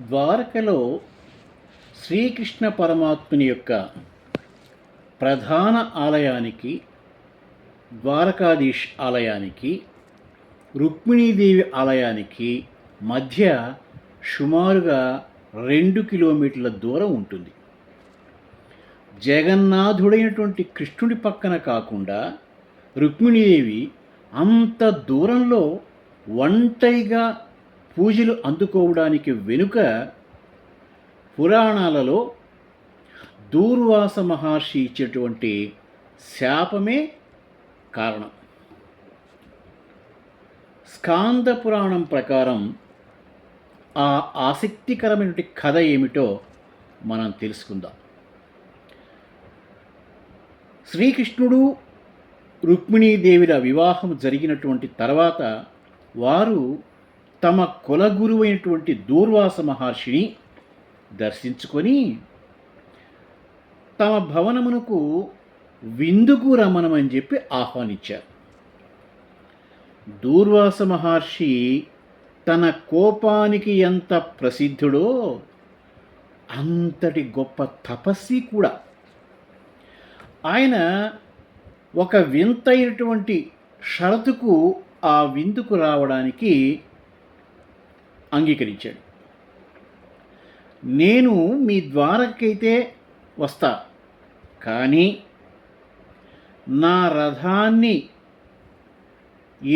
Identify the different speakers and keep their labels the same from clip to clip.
Speaker 1: ద్వారకలో శ్రీకృష్ణ పరమాత్ముని యొక్క ప్రధాన ఆలయానికి, ద్వారకాధీష్ ఆలయానికి, రుక్మిణీదేవి ఆలయానికి మధ్య సుమారుగా 2 కిలోమీటర్ల దూరం ఉంటుంది. జగన్నాథుడైనటువంటి కృష్ణుడి పక్కన కాకుండా రుక్మిణీదేవి అంత దూరంలో ఒంటరిగా పూజలు అందుకోవడానికి వెనుక పురాణాలలో దూర్వాస మహర్షి ఇచ్చేటువంటి శాపమే కారణం. స్కాంద పురాణం ప్రకారం ఆ ఆసక్తికరమైనటువంటి కథ ఏమిటో మనం తెలుసుకుందాం. శ్రీకృష్ణుడు రుక్మిణీదేవిల వివాహం జరిగినటువంటి తర్వాత వారు తమ కులగురువైనటువంటి దూర్వాస మహర్షిని దర్శించుకొని తమ భవనమునకు విందుకు రమ్మనమని చెప్పి ఆహ్వానించారు. దూర్వాస మహర్షి తన కోపానికి ఎంత ప్రసిద్ధుడో అంతటి గొప్ప తపస్వి కూడా. ఆయన ఒక వింతైనటువంటి షరతుకు ఆ విందుకు రావడానికి అంగీకరించాడు. నేను మీ ద్వారకైతే వస్తా, కానీ నా రథాన్ని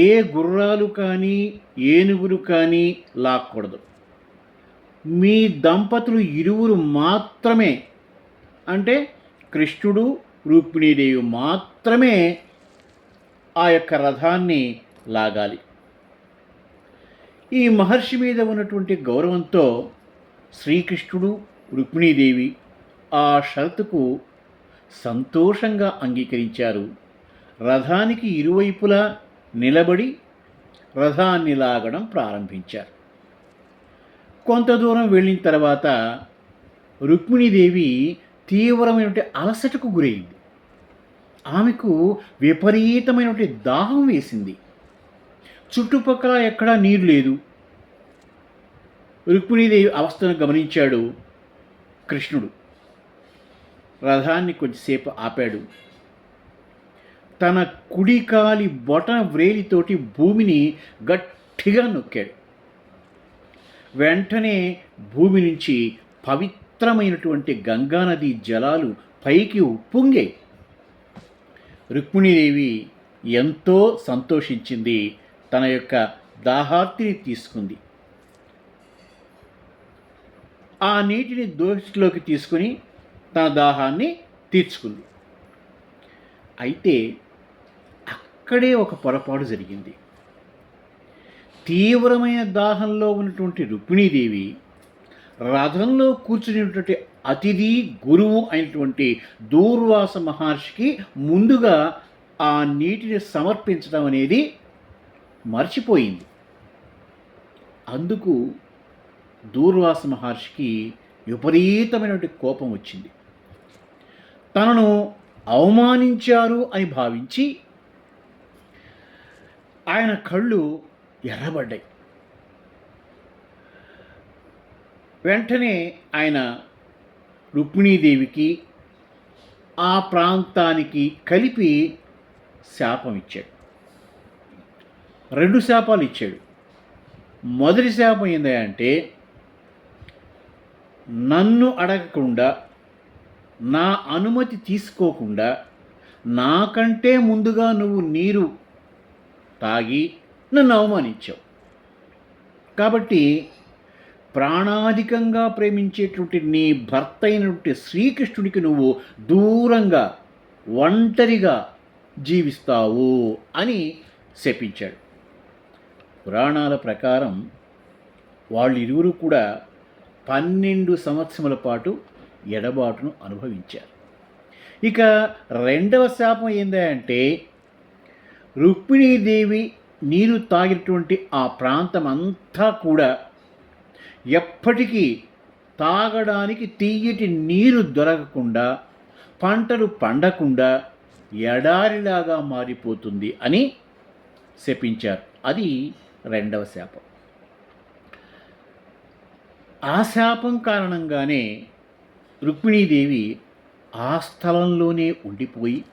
Speaker 1: ఏ గుర్రాలు కానీ ఏనుగులు కానీ లాక్కూడదు. మీ దంపతులు ఇరువురు మాత్రమే, అంటే కృష్ణుడు రుక్మిణీదేవి మాత్రమే ఆ యొక్క రథాన్ని లాగాలి. ఈ మహర్షి మీద ఉన్నటువంటి గౌరవంతో శ్రీకృష్ణుడు రుక్మిణీదేవి ఆ షరతుకు సంతోషంగా అంగీకరించారు. రథానికి ఇరువైపులా నిలబడి రథాన్ని లాగడం ప్రారంభించారు. కొంత దూరం వెళ్ళిన తర్వాత రుక్మిణీదేవి తీవ్రమైనటువంటి అలసటకు గురైంది. ఆమెకు విపరీతమైనటువంటి దాహం వేసింది. చుట్టుపక్కల ఎక్కడా నీరు లేదు. రుక్మిణీదేవి అవస్థను గమనించాడు కృష్ణుడు. రథాన్ని కొద్దిసేపు ఆపాడు. తన కుడికాలి బొటన వ్రేలితోటి భూమిని గట్టిగా నొక్కాడు. వెంటనే భూమి నుంచి పవిత్రమైనటువంటి గంగానది జలాలు పైకి ఉప్పొంగాయి. రుక్మిణీదేవి ఎంతో సంతోషించింది. తన యొక్క దాహార్తిని తీసుకుంది. ఆ నీటిని దోషిలోకి తీసుకుని తన దాహాన్ని తీర్చుకుంది. అయితే అక్కడే ఒక పొరపాటు జరిగింది. తీవ్రమైన దాహంలో ఉన్నటువంటి రుక్మిణీదేవి రథంలో కూర్చునేటువంటి అతిథి గురువు అయినటువంటి దూర్వాస మహర్షికి ముందుగా ఆ నీటిని సమర్పించడం అనేది మర్చిపోయింది. అందుకు దూర్వాస మహర్షికి విపరీతమైనటువంటి కోపం వచ్చింది. తనను అవమానించారు అని భావించి ఆయన కళ్ళు ఎర్రబడ్డాయి. వెంటనే ఆయన రుక్మిణీదేవికి ఆ ప్రాంతానికి కలిపి శాపం ఇచ్చాడు. 2 శాపాలు ఇచ్చాడు. మొదటి శాపం ఏంటంటే, నన్ను అడగకుండా, నా అనుమతి తీసుకోకుండా నాకంటే ముందుగా నువ్వు నీరు తాగి నన్ను అవమానించావు. కాబట్టి ప్రాణాధికంగా ప్రేమించేటువంటి నీ భర్త అయినటువంటి శ్రీకృష్ణుడికి నువ్వు దూరంగా ఒంటరిగా జీవిస్తావు అని శపించాడు. పురాణాల ప్రకారం వాళ్ళిరువురు కూడా 12 సంవత్సరముల పాటు ఎడబాటును అనుభవించారు. ఇక రెండవ శాపం ఏంటంటే, రుక్మిణీదేవి నీరు తాగినటువంటి ఆ ప్రాంతం అంతా కూడా ఎప్పటికీ తాగడానికి తీయటి నీరు దొరకకుండా, పంటలు పండకుండా ఎడారిలాగా మారిపోతుంది అని శపించారు. అది రెండవ శాపం. ఆ శాపం కారణంగానే రుక్మిణీదేవి ఆ స్థలంలోనే ఉండిపోయి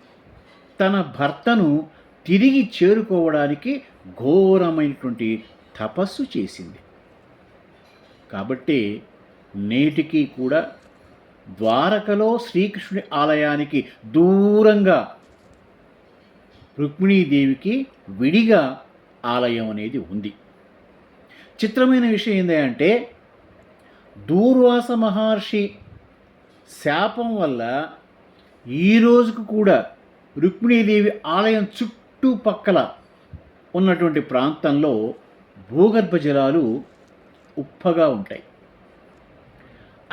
Speaker 1: తన భర్తను తిరిగి చేరుకోవడానికి ఘోరమైనటువంటి తపస్సు చేసింది. కాబట్టే నేటికి కూడా ద్వారకలో శ్రీకృష్ణుడి ఆలయానికి దూరంగా రుక్మిణీదేవికి విడిగా ఆలయం అనేది ఉంది. చిత్రమైన విషయం ఏంటంటే దూర్వాస మహర్షి శాపం వల్ల ఈ రోజుకు కూడా రుక్మిణీదేవి ఆలయం చుట్టుపక్కల ఉన్నటువంటి ప్రాంతంలో భూగర్భ జలాలు ఉప్పగా ఉంటాయి.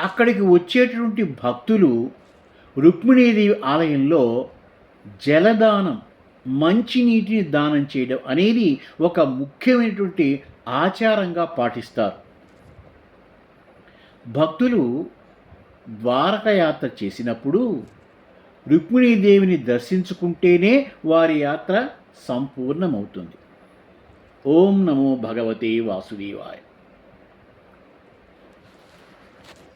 Speaker 1: అక్కడికి వచ్చేటటువంటి భక్తులు రుక్మిణీదేవి ఆలయంలో జలదానం, మంచినీటిని దానం చేయడం అనేది ఒక ముఖ్యమైనటువంటి ఆచారంగా పాటిస్తారు. భక్తులు ద్వారకయాత్ర చేసినప్పుడు రుక్మిణీదేవిని దర్శించుకుంటేనే వారి యాత్ర సంపూర్ణమవుతుంది. ఓం నమో భగవతే వాసుదేవాయ.